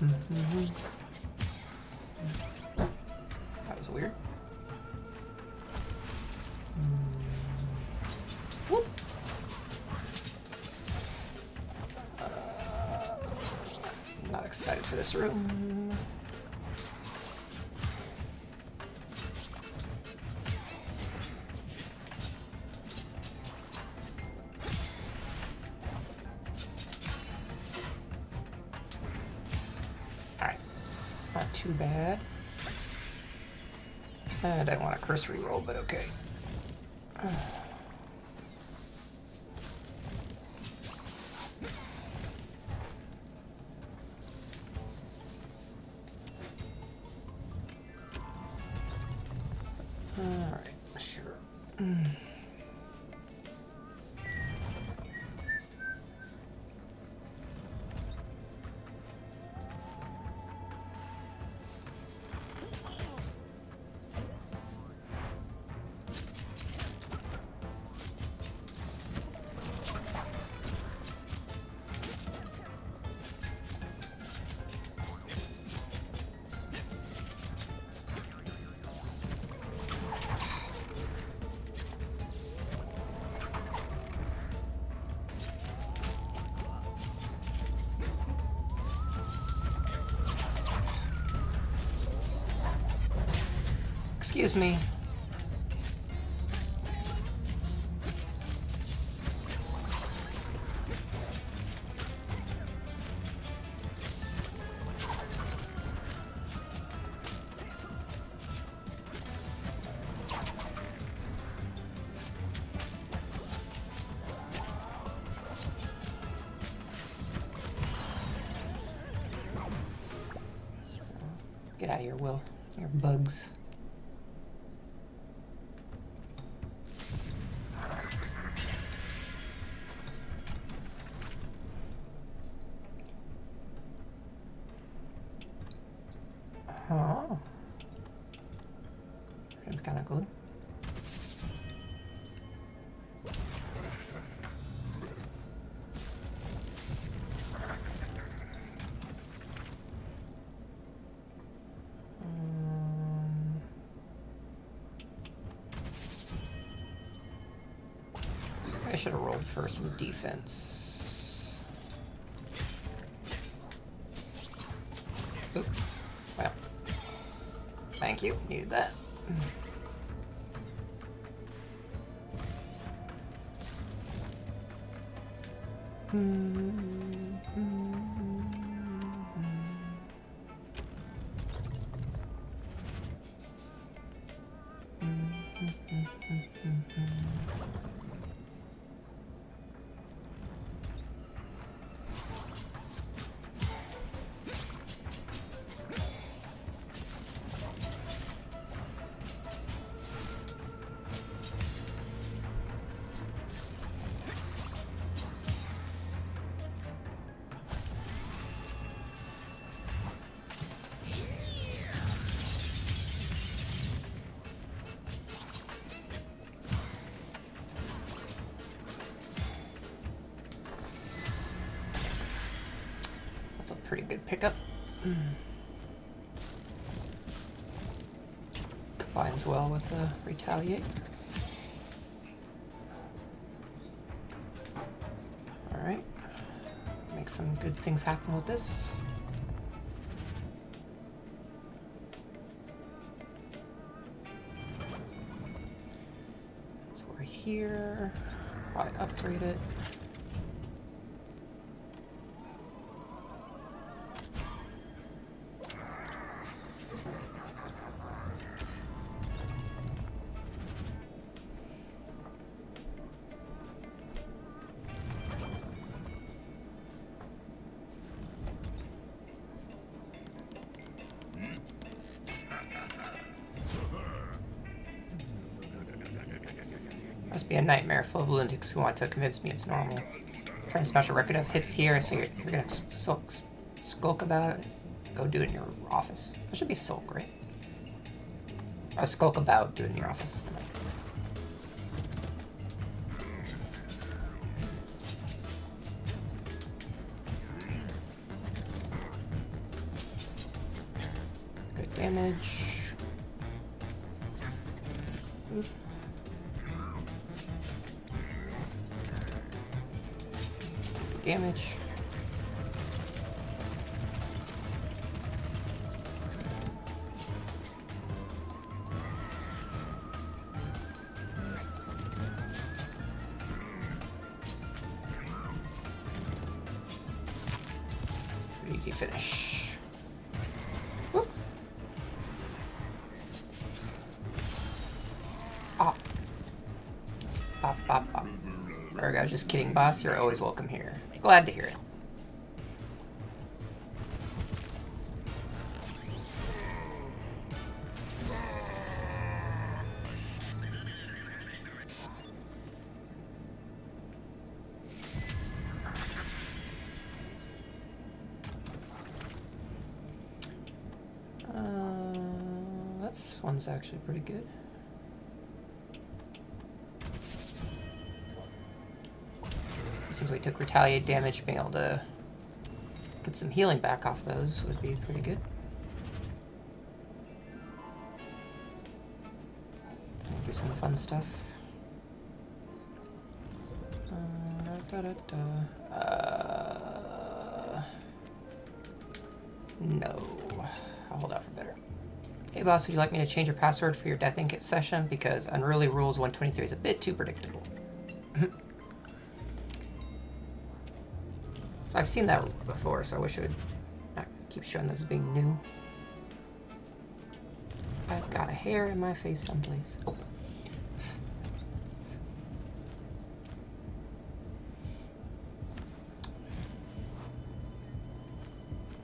That was weird. Whoop. Not excited for this room. Alright. Not too bad. I didn't want a cursory roll, but okay. Alright, sure. Excuse me. Get out of here, Will. You're bugs. Oh. Seems kind of good. I should have rolled for some defense. Oop. Well. Thank you. Needed that. Pretty good pickup. Combines well with the retaliate. Alright. Make some good things happen with this. So we're here. Probably upgrade it. Must be a nightmare full of lunatics who want to convince me it's normal. Trying to smash a record of hits here, so if you're gonna skulk about it, go do it in your office. That should be sulk, right? Or skulk about, do it in your office. damage. Oop. Damage. Easy finish. Whoop. Ah. Bop, bop, bop. There we go. Just kidding, boss. You're always welcome here. Glad to hear it. This one's actually pretty good. Since we took retaliate damage, being able to get some healing back off those would be pretty good. Do some fun stuff. No. I'll hold out for better. Hey boss, would you like me to change your password for your Death Inc. session? Because Unruly Rules 123 is a bit too predictable. I've seen that before, so I wish it would not keep showing those as being new. I've got a hair in my face someplace. Oh.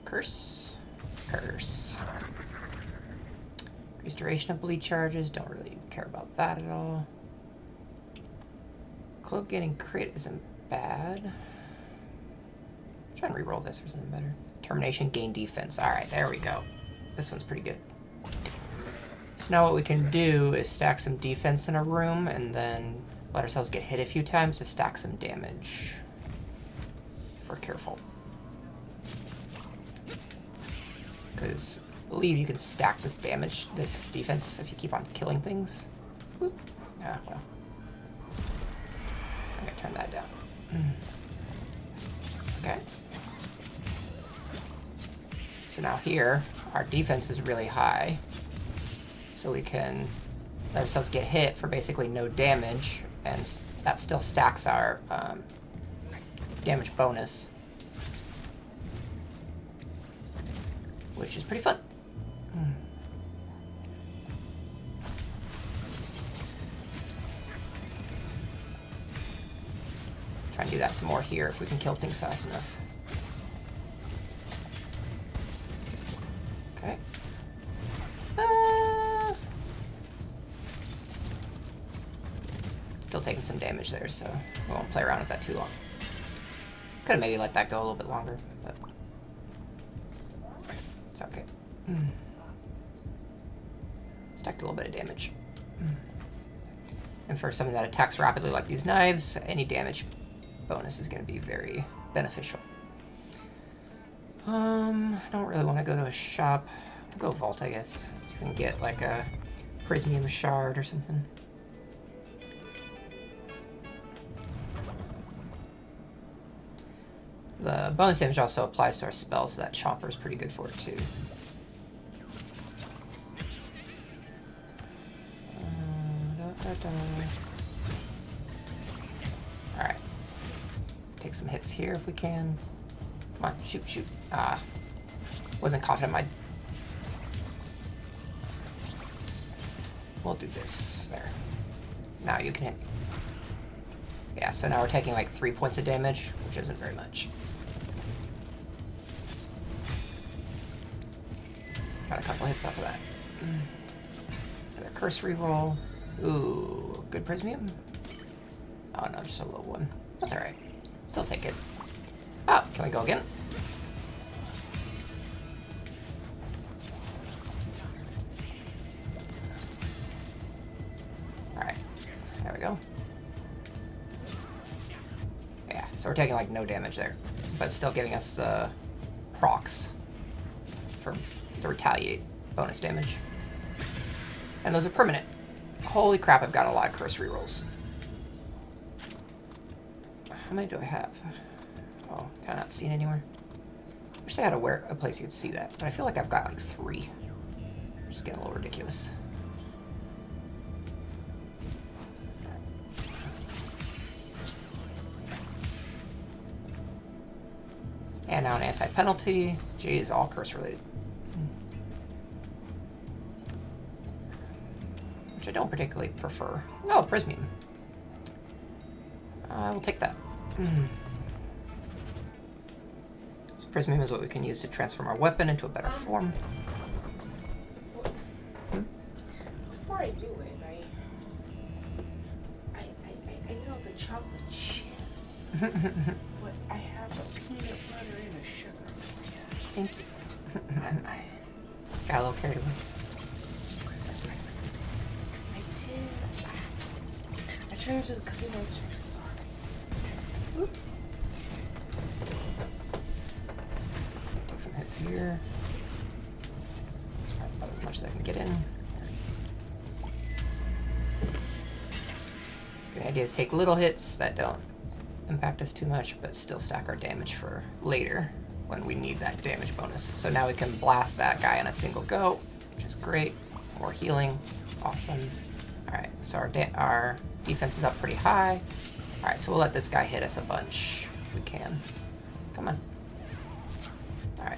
Curse. Curse. Increased duration of bleed charges. Don't really care about that at all. Cloak getting crit isn't bad. Try and reroll this for something better. Termination, gain defense. Alright, there we go. This one's pretty good. So now what we can do is stack some defense in a room and then let ourselves get hit a few times to stack some damage. If we're careful. Because I believe you can stack this damage, this defense, if you keep on killing things. Whoop. Ah, well. I'm gonna turn that down. Okay. So now here, our defense is really high. So we can let ourselves get hit for basically no damage, and that still stacks our damage bonus. Which is pretty fun. Try and do that some more here if we can kill things fast enough. Okay. Still taking some damage there, so we won't play around with that too long. Could have maybe let that go a little bit longer, but it's okay. Stacked a little bit of damage. And for something that attacks rapidly like these knives, any damage bonus is going to be very beneficial. I don't really want to go to a shop. I'll go vault, I guess. See if I can get like a prismium shard or something. The bonus damage also applies to our spells, so that chomper is pretty good for it too. Alright. Take some hits here if we can. Come on, shoot, shoot. Ah. Wasn't confident my... We'll do this. There. Now you can hit me. Yeah, so now we're taking like 3 points of damage, which isn't very much. Got a couple hits off of that. Another curse reroll. Ooh, good prismium? Oh no, just a low one. That's alright. Still take it. Oh, can we go again? Alright, there we go. Yeah, so we're taking like no damage there, but still giving us procs for the retaliate. bonus damage. And those are permanent. Holy crap, I've got a lot of curse rerolls. How many do I have? Oh, can I not see it anywhere? Wish I had a place you could see that, but I feel like I've got like 3. Just getting a little ridiculous. And now an anti-penalty. Geez, all curse related. Which I don't particularly prefer. Oh, Prismium. I will take that. So Prismium is what we can use to transform our weapon into a better form. Before I do it, I know the chocolate chip, but I have a peanut butter and a sugar for you. Thank you. Got a little carried away. I did. I turned into the Cookie Monster. Oop. Take some hits here. About as much as I can get in. The idea is take little hits that don't impact us too much, but still stack our damage for later when we need that damage bonus. So now we can blast that guy in a single go, which is great. More healing, awesome. All right, so our defense is up pretty high. All right, so we'll let this guy hit us a bunch if we can. Come on. All right,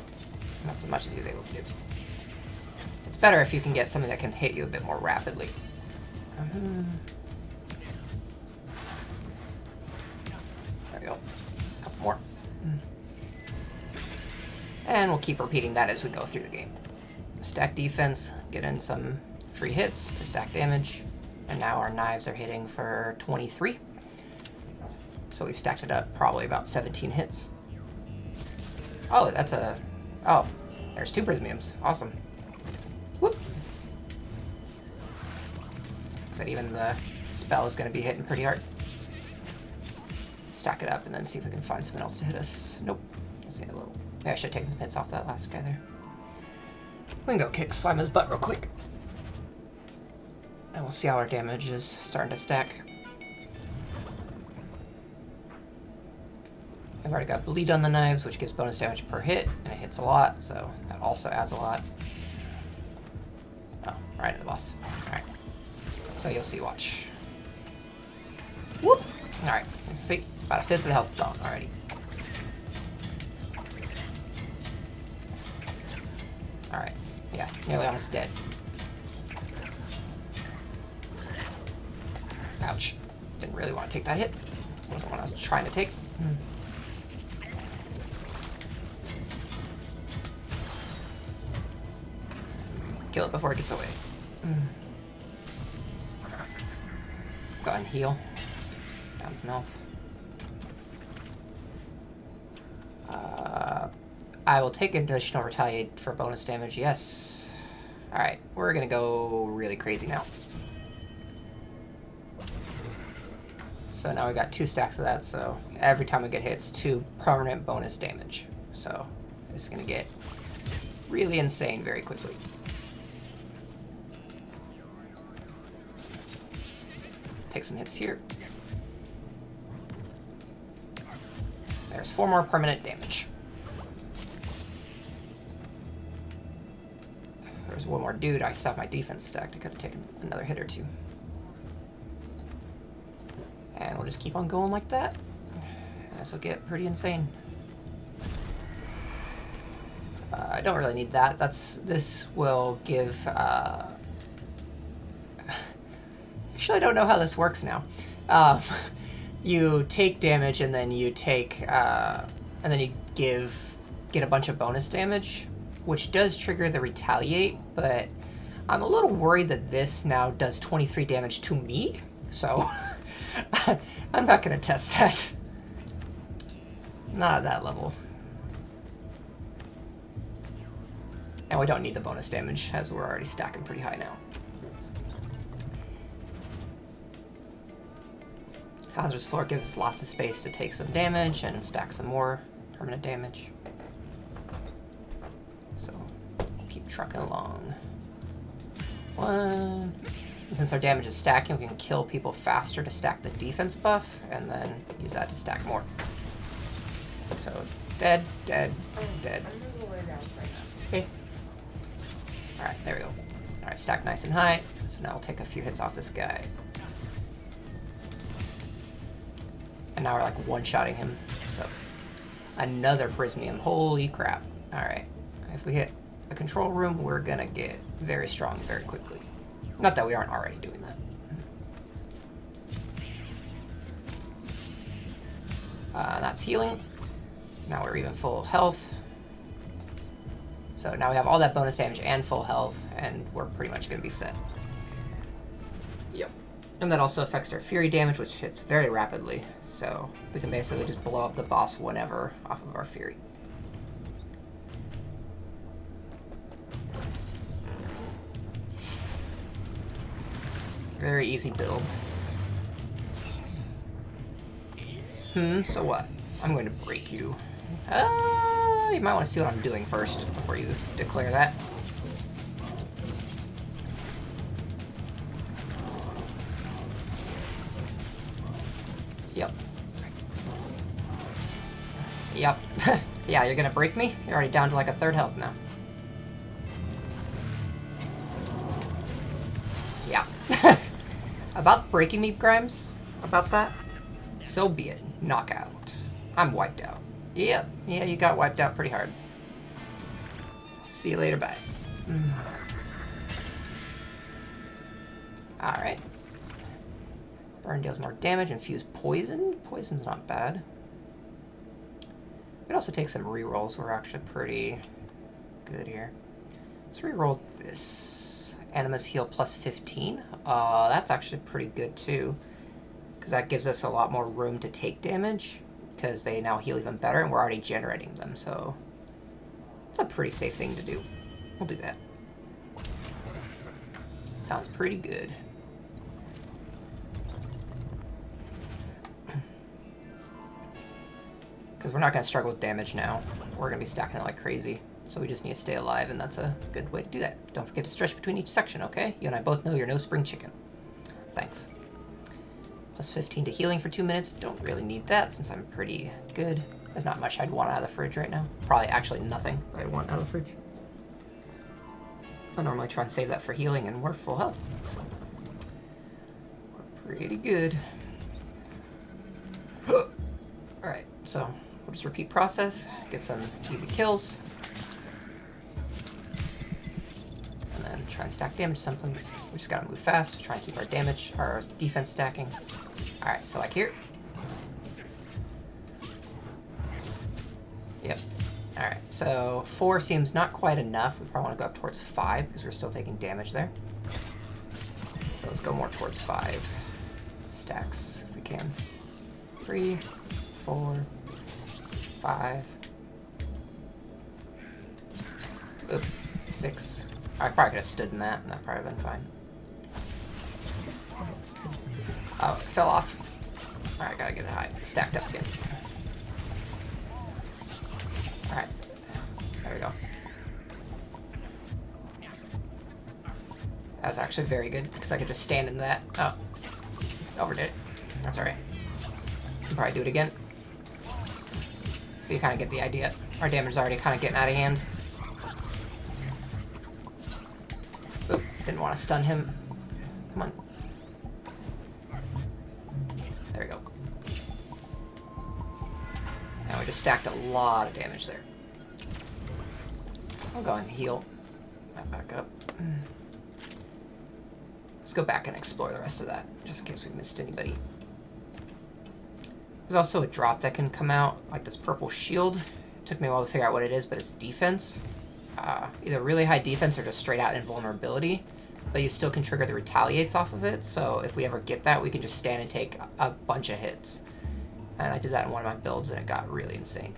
not as much as he was able to do. It's better if you can get something that can hit you a bit more rapidly. There we go. A couple more. And we'll keep repeating that as we go through the game. Stack defense, get in some free hits to stack damage. And now our knives are hitting for 23. So we stacked it up probably about 17 hits. Oh, that's a... Oh, there's 2 Prismiums. Awesome. Whoop. Looks like even the spell is going to be hitting pretty hard. Stack it up and then see if we can find something else to hit us. Nope. Let's see a little... Maybe I should have taken some hits off that last guy there. We can go kick Slima's butt real quick. And we'll see how our damage is starting to stack. I've already got bleed on the knives, which gives bonus damage per hit, and it hits a lot, so that also adds a lot. Oh, right at the boss. Alright. So you'll see, watch. Whoop! Alright, see? About 1/5 of the health gone already. Alright, yeah, nearly almost dead. Ouch. Didn't really want to take that hit. Wasn't what I was trying to take. Kill it before it gets away. Go ahead and heal. Down his mouth. I will take additional retaliate for bonus damage, yes. Alright, we're gonna go really crazy now. So now we got 2 stacks of that, so every time we get hit, it's 2 permanent bonus damage. So this is gonna get really insane very quickly. Take some hits here. There's 4 more permanent damage. There's 1 more dude. I stopped my defense stacked. I could have taken another hit or 2. And we'll just keep on going like that. This will get pretty insane. I don't really need that. This will give... Actually, I don't know how this works now. You take damage and then you take... and then you get a bunch of bonus damage, which does trigger the retaliate, but I'm a little worried that this now does 23 damage to me, so I'm not going to test that. Not at that level. And we don't need the bonus damage, as we're already stacking pretty high now. Hazardous Floor gives us lots of space to take some damage and stack some more permanent damage. So, keep keep trucking along. 1. And since our damage is stacking, we can kill people faster to stack the defense buff, and then use that to stack more. So, dead, dead, dead. I'm gonna lay down right now. Okay. Alright, there we go. Alright, stack nice and high. So now we'll take a few hits off this guy. And now we're like one-shotting him. So, another Prismium. Holy crap. Alright. If we hit a control room, we're gonna get very strong very quickly. Not that we aren't already doing that. That's healing. Now we're even full health. So now we have all that bonus damage and full health, and we're pretty much going to be set. Yep. And that also affects our Fury damage, which hits very rapidly. So we can basically just blow up the boss whenever off of our Fury. Very easy build. So what? I'm going to break you. You might want to see what I'm doing first before you declare that. Yep. Yep. Yeah, you're gonna break me? You're already down to like a third health now. Yeah. About breaking me, Grimes? About that? So be it. Knockout. I'm wiped out. Yep. Yeah, you got wiped out pretty hard. See you later, bye. Alright. Burn deals more damage. Infuse poison. Poison's not bad. We could also take some rerolls. We're actually pretty good here. Let's reroll this. Animus heal plus 15. That's actually pretty good too. Because that gives us a lot more room to take damage. Because they now heal even better and we're already generating them. So it's a pretty safe thing to do. We'll do that. Sounds pretty good. Because we're not going to struggle with damage now. We're going to be stacking it like crazy. So we just need to stay alive, and that's a good way to do that. Don't forget to stretch between each section, okay? You and I both know you're no spring chicken. Thanks. Plus 15 to healing for 2 minutes. Don't really need that since I'm pretty good. There's not much I'd want out of the fridge right now. Probably actually nothing that I want out of the fridge. I normally try and save that for healing, and we're full health. So we're pretty good. Alright, so we'll just repeat process, get some easy kills, and then try and stack damage someplace. We just gotta move fast, try and keep our damage, our defense stacking. Alright, so like here. Yep. Alright, so 4 seems not quite enough. We probably want to go up towards 5 because we're still taking damage there. So let's go more towards 5 stacks if we can. 3, 4, 5. Oop, 6. I probably could have stood in that, and that probably would have been fine. Oh, it fell off. Alright, gotta get it high. Stacked up again. Alright. There we go. That was actually very good, because I could just stand in that. Oh. Overdid it. That's alright. Can probably do it again. But you kind of get the idea. Our damage is already kind of getting out of hand. Oop, didn't want to stun him. Come on. There we go. And we just stacked a lot of damage there. I'll go and heal that back up. Let's go back and explore the rest of that, just in case we missed anybody. There's also a drop that can come out, like this purple shield. It took me a while to figure out what it is, but it's defense. Either really high defense or just straight out invulnerability. But you still can trigger the retaliates off of it, so if we ever get that, we can just stand and take a bunch of hits. And I did that in one of my builds, and it got really insane.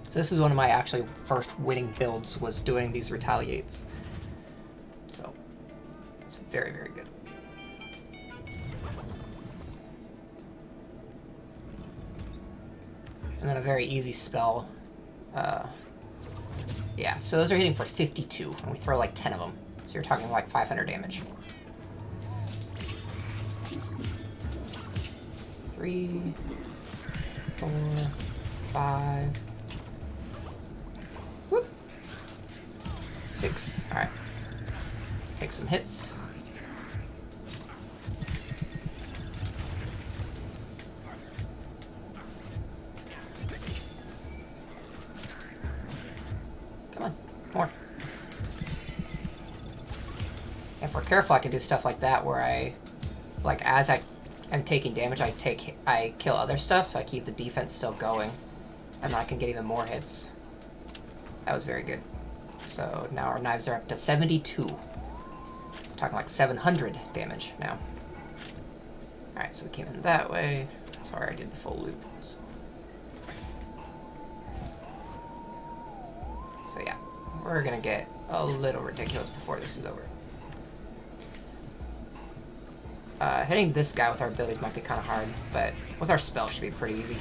So this is one of my actually first winning builds, was doing these retaliates. So it's very, very good. And then a very easy spell Yeah, so those are hitting for 52, and we throw like 10 of them. So you're talking like 500 damage. 3, 4, 5. Whoop. 6. Alright. Take some hits. Come on. More. If we're careful, I can do stuff like that where I, like, as I am taking damage, I kill other stuff, so I keep the defense still going, and then I can get even more hits. That was very good. So now our knives are up to 72. Talking like 700 damage now. Alright, so we came in that way. Sorry, I did the full loop. So yeah, we're gonna get a little ridiculous before this is over. Hitting this guy with our abilities might be kind of hard, but with our spell should be pretty easy.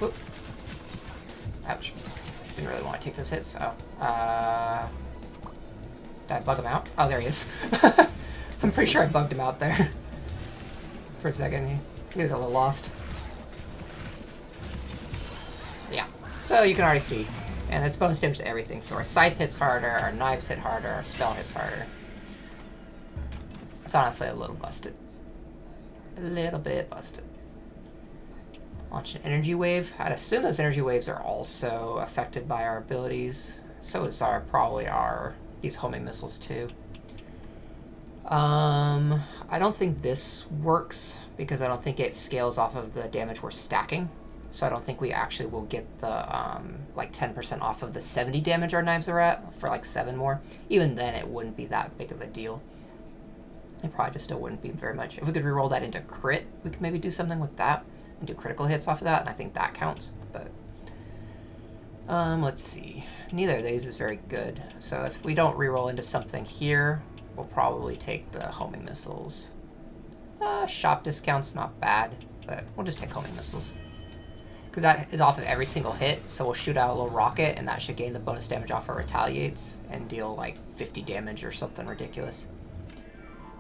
Whoop. Ouch. Didn't really want to take those hits, so... did I bug him out? Oh, there he is. I'm pretty sure I bugged him out there. For a second, he was a little lost. Yeah, so you can already see. And it's bonus damage to everything. So our scythe hits harder, our knives hit harder, our spell hits harder. It's honestly a little busted. A little bit busted. Launch an energy wave. I'd assume those energy waves are also affected by our abilities. So is probably these homing missiles too. I don't think this works because I don't think it scales off of the damage we're stacking. So I don't think we actually will get the like 10% off of the 70 damage our knives are at for like 7 more. Even then, it wouldn't be that big of a deal. It probably just still wouldn't be very much. If we could reroll that into crit, we could maybe do something with that and do critical hits off of that, and I think that counts. But let's see. Neither of these is very good. So if we don't reroll into something here, we'll probably take the homing missiles. Shop discount's not bad, but we'll just take homing missiles. Because that is off of every single hit, so we'll shoot out a little rocket, and that should gain the bonus damage off our retaliates and deal like 50 damage or something ridiculous.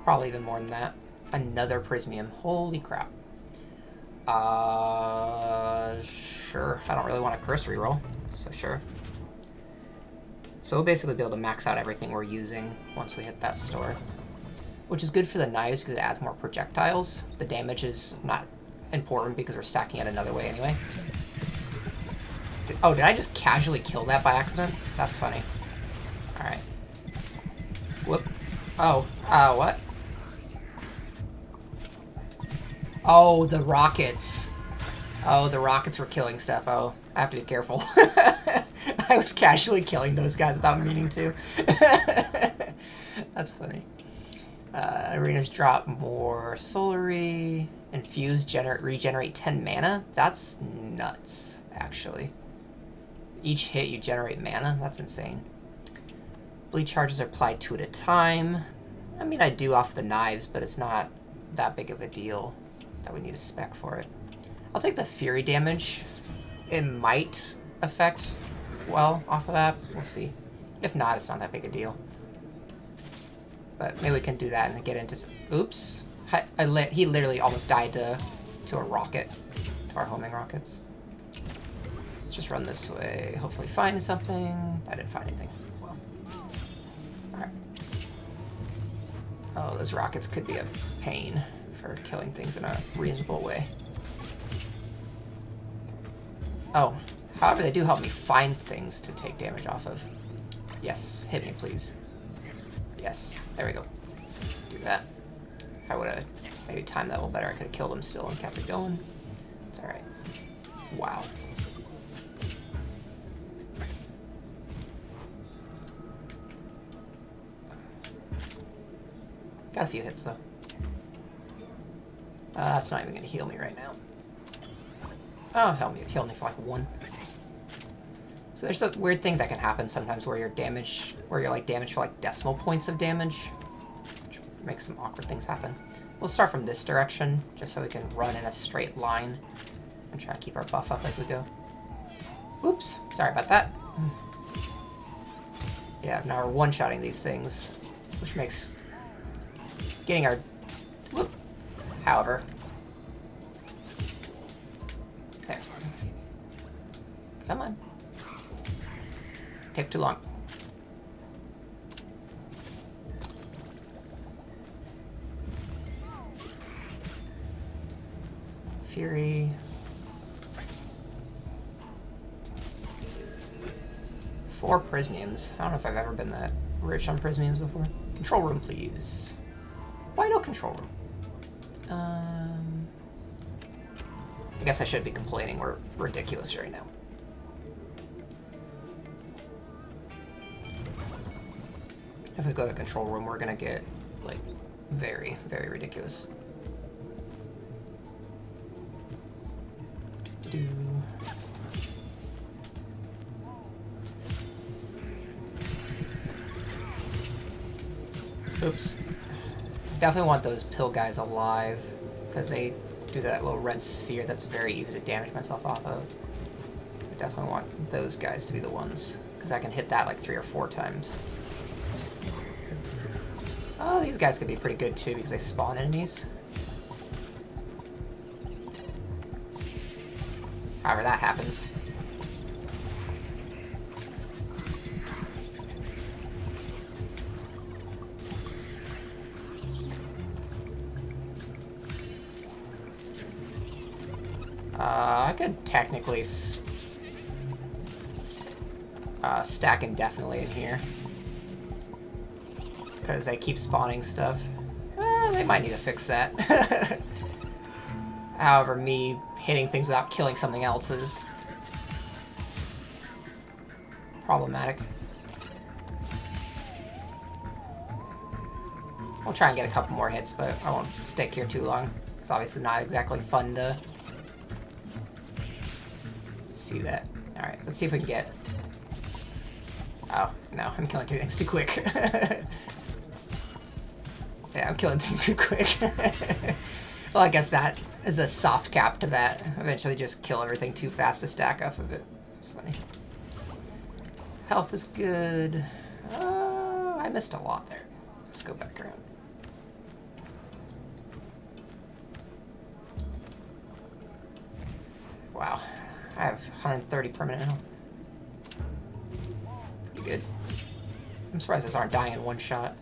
Probably even more than that. Another Prismium. Holy crap. Sure. I don't really want a curse reroll, so sure. So we'll basically be able to max out everything we're using once we hit that store. Which is good for the knives because it adds more projectiles. The damage is not important because we're stacking it another way anyway. Oh, did I just casually kill that by accident? That's funny. Alright. Whoop. Oh, what? Oh, the rockets. Oh, the rockets were killing stuff. Oh, I have to be careful. I was casually killing those guys without meaning to. That's funny. Arenas drop more soulary. Infuse, regenerate 10 mana. That's nuts, actually. Each hit you generate mana. That's insane. Bleed charges are applied 2 at a time. I mean, I do off the knives, but it's not that big of a deal that we need a spec for it. I'll take the fury damage. It might affect well off of that. We'll see. If not, it's not that big a deal. But maybe we can do that and get into... Oops. He literally almost died to a rocket. To our homing rockets. Let's just run this way. Hopefully find something. I didn't find anything. Well. Alright. Oh, those rockets could be a pain for killing things in a reasonable way. Oh. However, they do help me find things to take damage off of. Yes. Hit me, please. Yes. There we go. Do that. If I would have maybe timed that a little better, I could have killed him still and kept it going. It's alright. Wow. Got a few hits, though. That's not even going to heal me right now. Oh, heal me for like 1. So there's a weird thing that can happen sometimes where you're damaged for like decimal points of damage, which makes some awkward things happen. We'll start from this direction, just so we can run in a straight line and try to keep our buff up as we go. Oops, sorry about that. Yeah, now we're one-shotting these things, which makes getting our... Whoop. However. There. Come on. Take too long. Fury. 4 prismiums. I don't know if I've ever been that rich on prismiums before. Control room, please. Why no control room? I guess I should be complaining. We're ridiculous right now. If we go to the control room, we're gonna get, like, very, very ridiculous. Oops. Definitely want those pill guys alive, because they do that little red sphere that's very easy to damage myself off of. I definitely want those guys to be the ones, because I can hit that like 3 or 4 times. Oh, these guys could be pretty good too, because they spawn enemies. However that happens. I could technically stack indefinitely in here. Because they keep spawning stuff. They might need to fix that. However, me hitting things without killing something else is problematic. I'll try and get a couple more hits, but I won't stick here too long. It's obviously not exactly fun to see that. Alright, let's see if we can get... Oh, no, I'm killing 2 things too quick. Yeah, I'm killing things too quick. Well, I guess that is a soft cap to that. Eventually just kill everything too fast to stack off of it. It's funny. Health is good. I missed a lot there. Let's go back around. Wow. I have 130 permanent health. Pretty good. I'm surprised those aren't dying in one shot.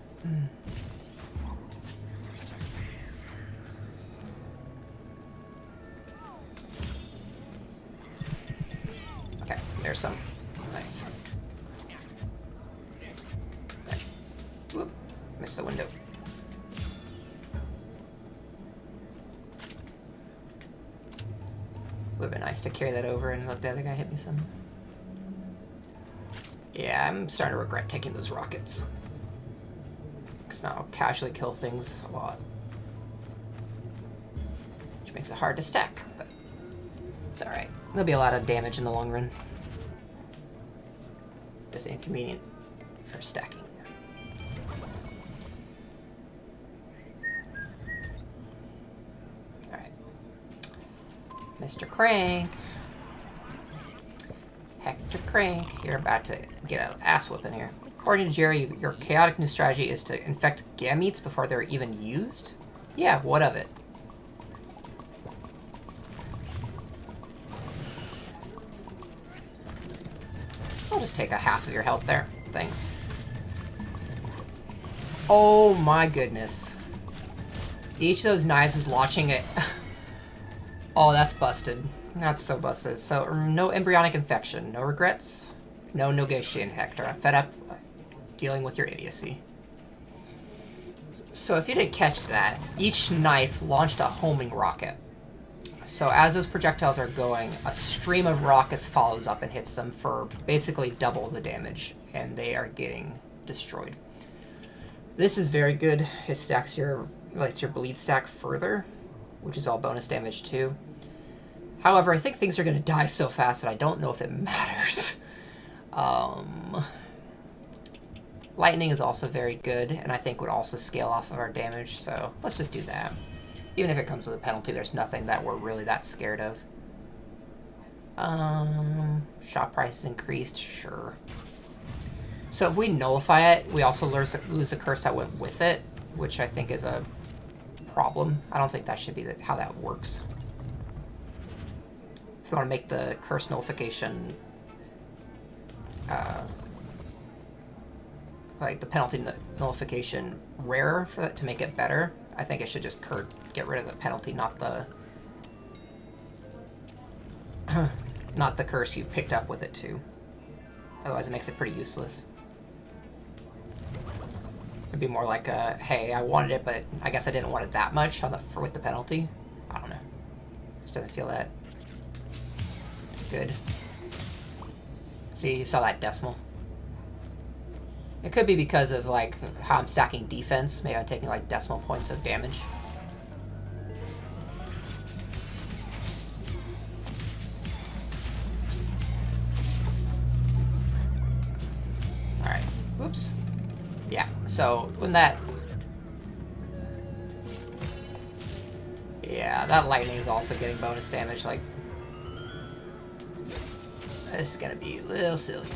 Okay, there's some. Nice. Okay. Whoop. Missed the window. Would have been nice to carry that over and let the other guy hit me some. Yeah, I'm starting to regret taking those rockets. Because now I'll casually kill things a lot. Which makes it hard to stack, but it's alright. There'll be a lot of damage in the long run. Just inconvenient for stacking. Mr. Crank. Hector Crank. You're about to get an ass whooping here. According to Jerry, your chaotic new strategy is to infect gametes before they're even used? Yeah, what of it? I'll just take a half of your health there. Thanks. Oh my goodness. Each of those knives is launching it. Oh, that's busted. That's so busted. So, no embryonic infection. No regrets. No negotiating, Hector. I'm fed up dealing with your idiocy. So, if you didn't catch that, each knife launched a homing rocket. So, as those projectiles are going, a stream of rockets follows up and hits them for basically double the damage. And they are getting destroyed. This is very good. It stacks your, lets your bleed stack further, which is all bonus damage too. However, I think things are going to die so fast that I don't know if it matters. Lightning is also very good, and I think would also scale off of our damage, so let's just do that. Even if it comes with a penalty, there's nothing that we're really that scared of. Shop price is increased, sure. So if we nullify it, we also lose the curse that went with it, which I think is a problem. I don't think that should be how that works. If you want to make the curse nullification, like the penalty nullification rarer for that to make it better, I think it should just get rid of the penalty, not the not the curse you picked up with it too. Otherwise, it makes it pretty useless. It'd be more like a, hey, I wanted it, but I guess I didn't want it that much with the penalty. I don't know. Just doesn't feel that good. See, you saw that decimal. It could be because of like how I'm stacking defense. Maybe I'm taking like decimal points of damage. Alright. Whoops. Yeah, so when that... Yeah, that lightning is also getting bonus damage, like... This is gonna be a little silly.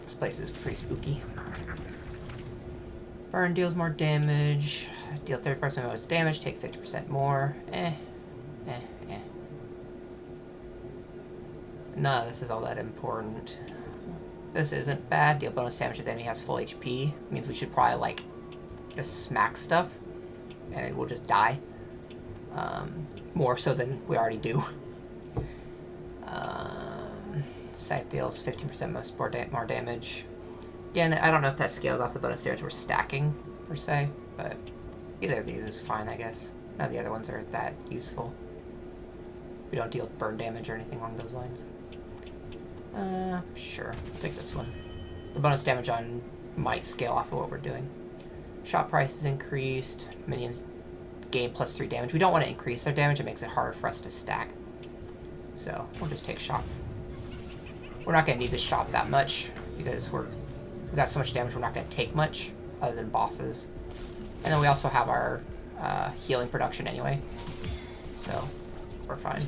This place is pretty spooky. Burn deals more damage. Deals 30% more damage, take 50% more. None of this is all that important. This isn't bad. Deal bonus damage if the enemy has full HP. Means we should probably, like, just smack stuff. And it will just die. More so than we already do. Sack deals 15% more damage. Again, I don't know if that scales off the bonus damage we're stacking, per se. But either of these is fine, I guess. None of the other ones are that useful. We don't deal burn damage or anything along those lines. Sure. I'll take this one. The bonus damage on might scale off of what we're doing. Shot price is increased. Minions gain +3 damage. We don't want to increase their damage. It makes it harder for us to stack. So, we'll just take shop. We're not going to need the shop that much because we got so much damage we're not going to take much other than bosses. And then we also have our healing production anyway. So, we're fine.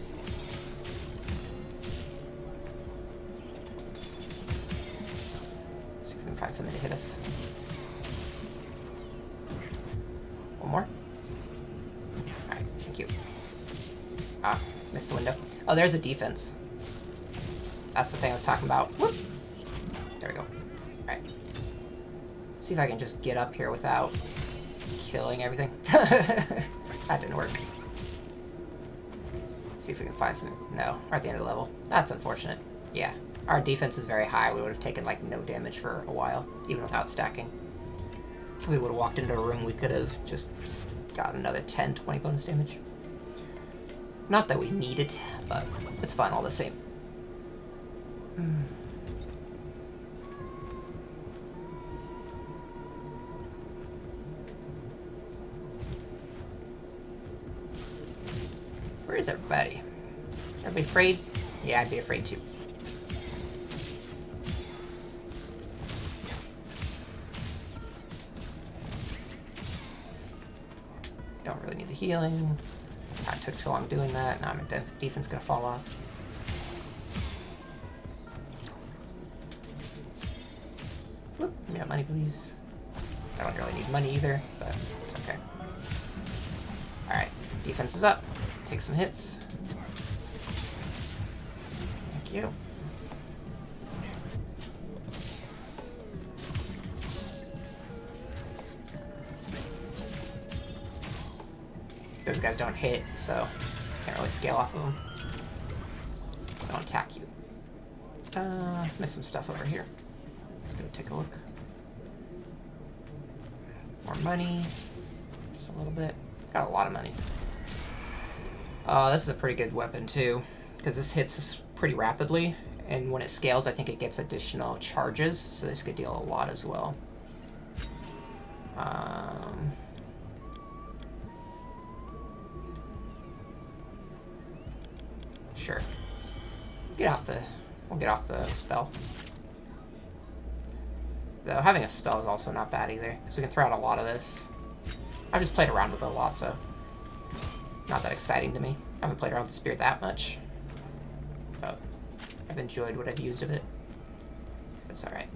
See if we can find something to hit us. One more. Alright, thank you. Ah, missed the window. Oh, there's a defense. That's the thing I was talking about. Whoop! There we go. Alright. Let's see if I can just get up here without killing everything. That didn't work. Let's see if we can find something. No, we're at the end of the level. That's unfortunate. Yeah, our defense is very high. We would have taken like no damage for a while, even without stacking. So we would have walked into a room, we could have just got another 10, 20 bonus damage. Not that we need it, but it's fine all the same. Where is everybody? Everybody afraid? Yeah, I'd be afraid too. Don't really need the healing. I took too long doing that. Now my defense gonna fall off. Whoop, give me that money, please. I don't really need money either, but it's okay. Alright, defense is up. Take some hits. Thank you. Those guys don't hit, so can't really scale off of them. Don't attack you. Missed some stuff over here. Let's go take a look. More money. Just a little bit. Got a lot of money. This is a pretty good weapon too, because this hits us pretty rapidly, and when it scales, I think it gets additional charges, so this could deal a lot as well. Sure. We'll get off the spell. Though having a spell is also not bad either, because we can throw out a lot of this. I've just played around with it a lot, so not that exciting to me. I haven't played around with the spear that much. But I've enjoyed what I've used of it. That's alright.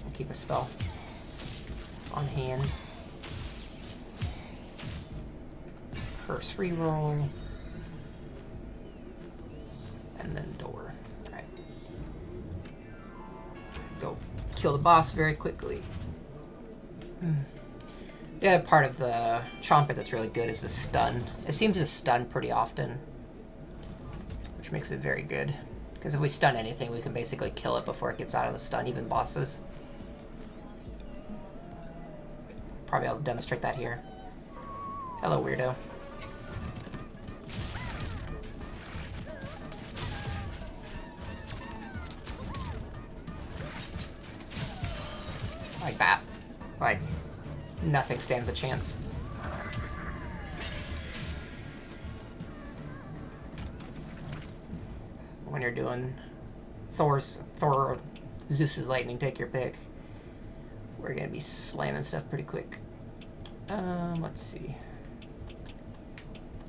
We'll keep a spell on hand. First reroll. And then door. Alright. Go kill the boss very quickly. The other part of the Chomper that's really good is the stun. It seems to stun pretty often, which makes it very good. Because if we stun anything, we can basically kill it before it gets out of the stun, even bosses. Probably I'll demonstrate that here. Hello, weirdo. Like that. Like, nothing stands a chance. When you're doing Thor or Zeus's lightning, take your pick. We're gonna be slamming stuff pretty quick. Let's see.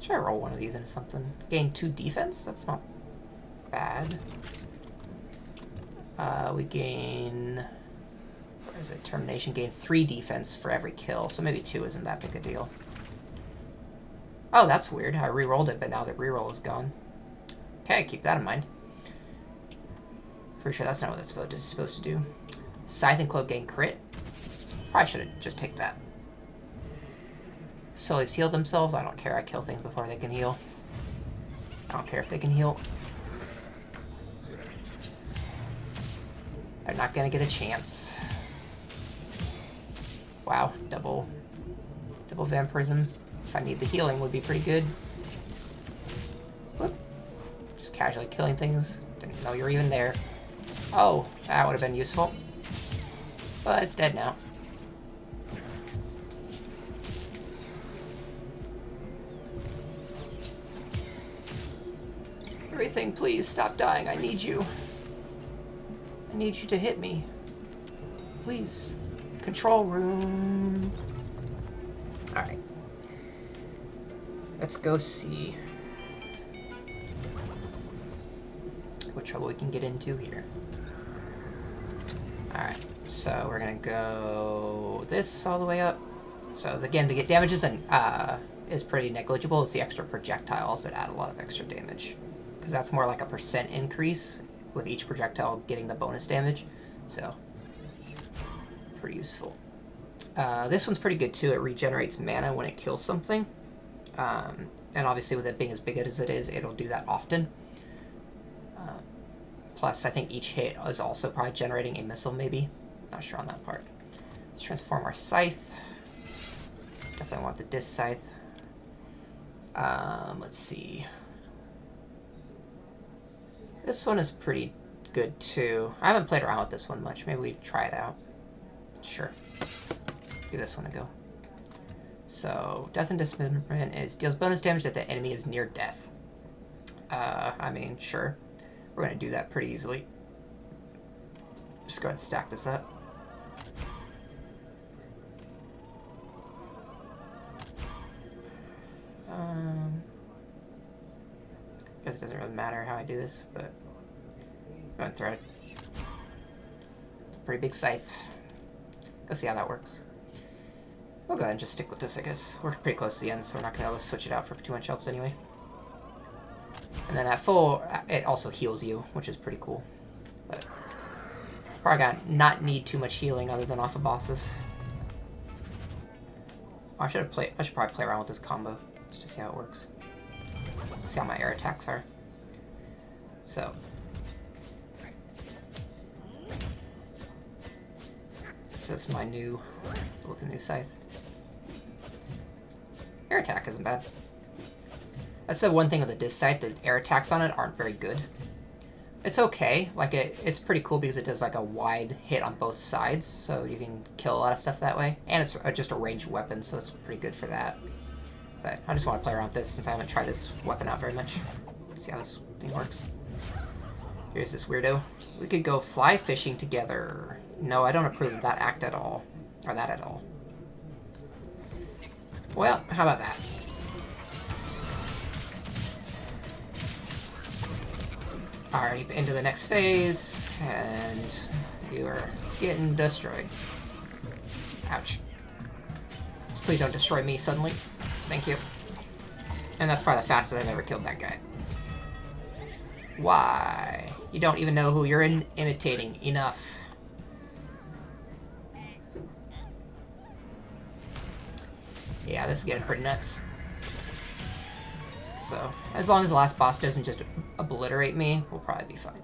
Try to roll one of these into something. Gain 2 defense? That's not bad. We gain... Where is it? Termination. Gain 3 defense for every kill, so maybe 2 isn't that big a deal. Oh, that's weird. I re-rolled it, but now the re-roll is gone. Okay, keep that in mind. Pretty sure that's not what that's supposed to do. Scythe and Cloak gain crit. Probably should have just taken that. Souls heal themselves. I don't care. I kill things before they can heal. I don't care if they can heal. They're not gonna get a chance. Wow, double vampirism. If I need the healing, would be pretty good. Whoop. Just casually killing things. Didn't know you were even there. Oh, that would have been useful. But it's dead now. Everything, please stop dying. I need you. I need you to hit me. Please. Control room. Alright. Let's go see what trouble we can get into here. Alright, so we're gonna go this all the way up. So again, the damage is pretty negligible. It's the extra projectiles that add a lot of extra damage. Because that's more like a % increase with each projectile getting the bonus damage. So, pretty useful. This one's pretty good too. It regenerates mana when it kills something. And obviously with it being as big as it is, it'll do that often. Plus, I think each hit is also probably generating a missile, maybe. Not sure on that part. Let's transform our Scythe. Definitely want the Disc Scythe. Let's see. This one is pretty good too. I haven't played around with this one much. Maybe we try it out. Sure. Let's give this one a go. So, Death and Dismemberment deals bonus damage if the enemy is near death. I mean, sure. We're going to do that pretty easily. Just go ahead and stack this up. Guess it doesn't really matter how I do this, but go ahead and throw it. It's a pretty big scythe. Go see how that works. We'll go ahead and just stick with this, I guess. We're pretty close to the end, so we're not going to be able to switch it out for too much else anyway. And then at full, it also heals you, which is pretty cool. But probably gonna not need too much healing other than off of bosses. Oh, I should probably play around with this combo just to see how it works. See how my air attacks are. So this is my new scythe. Air attack isn't bad. That's the one thing with the Disc Scythe, the air attacks on it aren't very good. It's okay, like it's pretty cool because it does like a wide hit on both sides, so you can kill a lot of stuff that way. And it's just a ranged weapon, so it's pretty good for that. But I just want to play around with this since I haven't tried this weapon out very much. See how this thing works. Here's this weirdo. We could go fly fishing together. No, I don't approve of that act at all. Or that at all. Well, how about that? Alright, into the next phase, and you are getting destroyed. Ouch. Just please don't destroy me suddenly. Thank you. And that's probably the fastest I've ever killed that guy. Why? You don't even know who you're imitating. Enough. Yeah, this is getting pretty nuts. So, as long as the last boss doesn't just obliterate me, we'll probably be fine.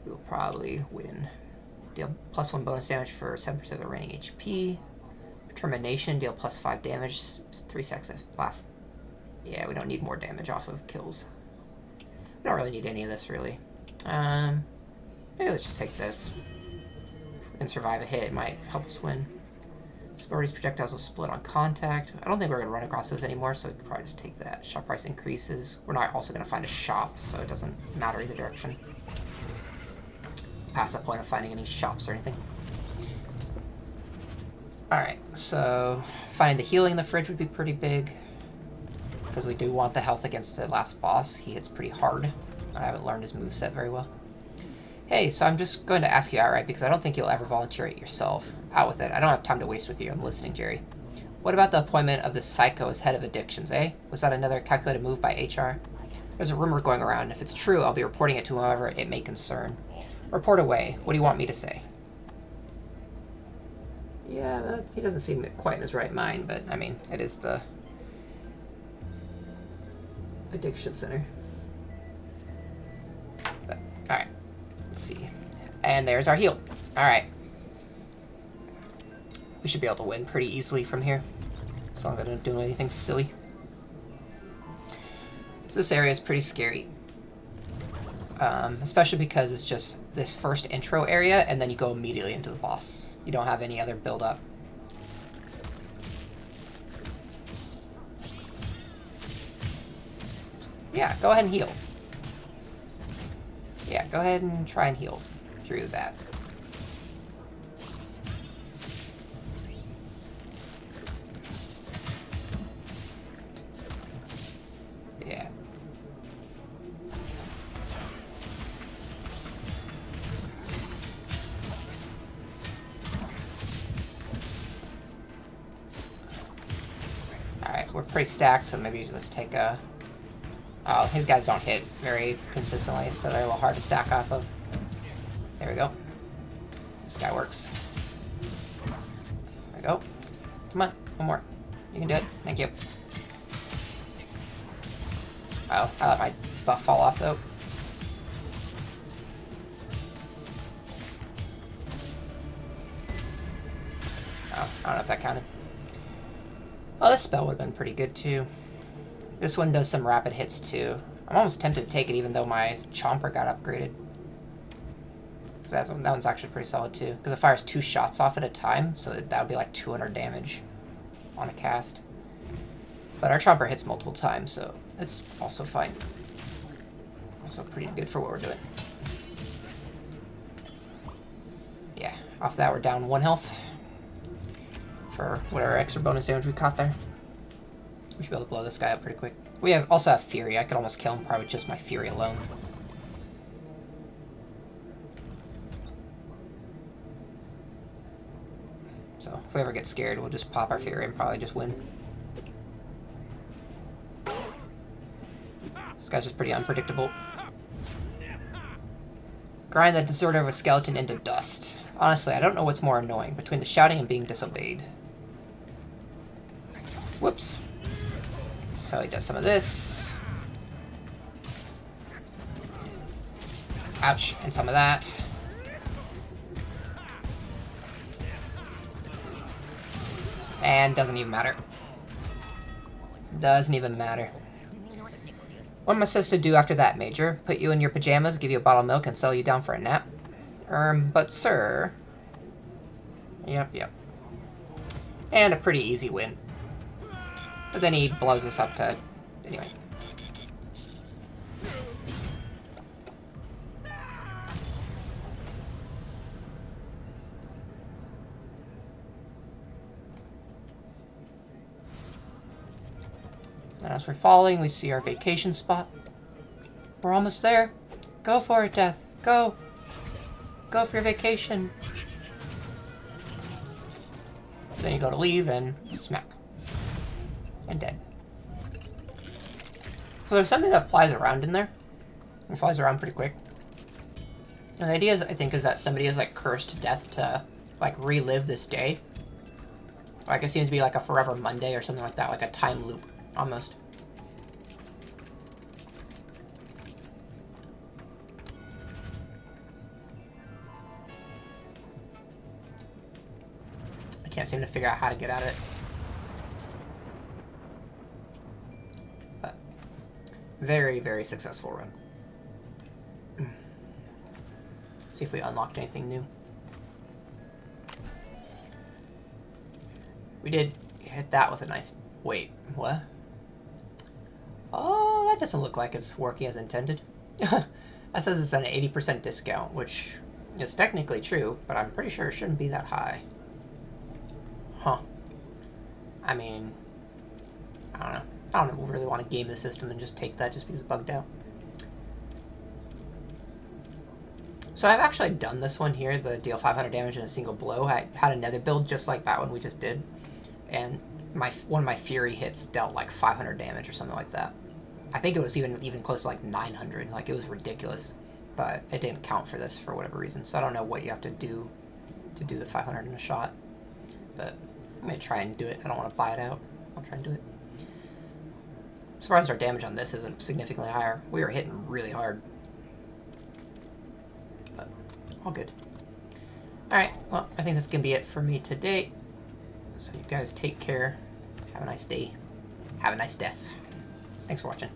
We'll probably win. Deal +1 bonus damage for 7% of the remaining HP. Termination, deal +5 damage, 3 seconds last. Yeah, we don't need more damage off of kills. We don't really need any of this, really. Maybe let's just take this. If we can survive a hit, it might help us win. Spority's projectiles will split on contact. I don't think we're going to run across those anymore, so we can probably just take that. Shop price increases. We're not also going to find a shop, so it doesn't matter either direction. Past the point of finding any shops or anything. Alright, so finding the healing in the fridge would be pretty big. Because we do want the health against the last boss. He hits pretty hard. I haven't learned his moveset very well. Hey, so I'm just going to ask you outright because I don't think you'll ever volunteer it yourself. Out with it. I don't have time to waste with you. I'm listening, Jerry. What about the appointment of this psycho as head of addictions, eh? Was that another calculated move by HR? There's a rumor going around. If it's true, I'll be reporting it to whoever it may concern. Report away. What do you want me to say? Yeah, he doesn't seem quite in his right mind, but, I mean, it is the addiction center. But, alright. Let's see. And there's our heal. Alright. We should be able to win pretty easily from here. As long as I don't do anything silly. So this area is pretty scary. Especially because it's just this first intro area, and then you go immediately into the boss. You don't have any other build-up. Yeah, go ahead and heal. Yeah, go ahead and try and heal through that. Yeah. Alright, we're pretty stacked, so maybe let's take a... Oh, his guys don't hit very consistently, so they're a little hard to stack off of. There we go. This guy works. There we go. Come on, one more. You can do it. Thank you. Oh, I let my buff fall off, though. Oh, I don't know if that counted. Oh, this spell would have been pretty good, too. This one does some rapid hits, too. I'm almost tempted to take it, even though my Chomper got upgraded. That one's actually pretty solid, too. Because it fires 2 shots off at a time, so that would be like 200 damage on a cast. But our Chomper hits multiple times, so it's also fine. Also pretty good for what we're doing. Yeah, off that we're down 1 health. For whatever extra bonus damage we caught there. We should be able to blow this guy up pretty quick. We also have Fury. I could almost kill him probably with just my Fury alone. So if we ever get scared, we'll just pop our Fury and probably just win. This guy's just pretty unpredictable. Grind the deserter of a skeleton into dust. Honestly, I don't know what's more annoying between the shouting and being disobeyed. Whoops. So he does some of this. Ouch, and some of that. And doesn't even matter. Doesn't even matter. What am I supposed to do after that, Major? Put you in your pajamas, give you a bottle of milk, and settle you down for a nap? But sir... Yep. And a pretty easy win. But then he blows us up to... Anyway. And as we're falling, we see our vacation spot. We're almost there. Go for it, Death. Go. Go for your vacation. Then you go to leave and smack. And dead. So there's something that flies around in there. It flies around pretty quick. And the idea is, I think, is that somebody is like cursed to death to like relive this day. Like it seems to be like a Forever Monday or something like that, like a time loop almost. I can't seem to figure out how to get at it. But very, very successful run. See if we unlocked anything new. We did hit that with a nice... Wait, what? Oh, that doesn't look like it's working as intended. That says it's an 80% discount, which is technically true, but I'm pretty sure it shouldn't be that high. Huh. I mean, I don't really want to game the system and just take that just because it's bugged out. So I've actually done this one here, the deal 500 damage in a single blow. I had another build just like that one we just did. And one of my Fury hits dealt like 500 damage or something like that. I think it was even close to like 900. Like, it was ridiculous. But it didn't count for this for whatever reason. So I don't know what you have to do the 500 in a shot. But I'm going to try and do it. I don't want to buy it out. I'll try and do it. I'm surprised our damage on this isn't significantly higher. We were hitting really hard. But all good. Alright, well, I think that's going to be it for me today. So you guys take care. Have a nice day. Have a nice death. Thanks for watching.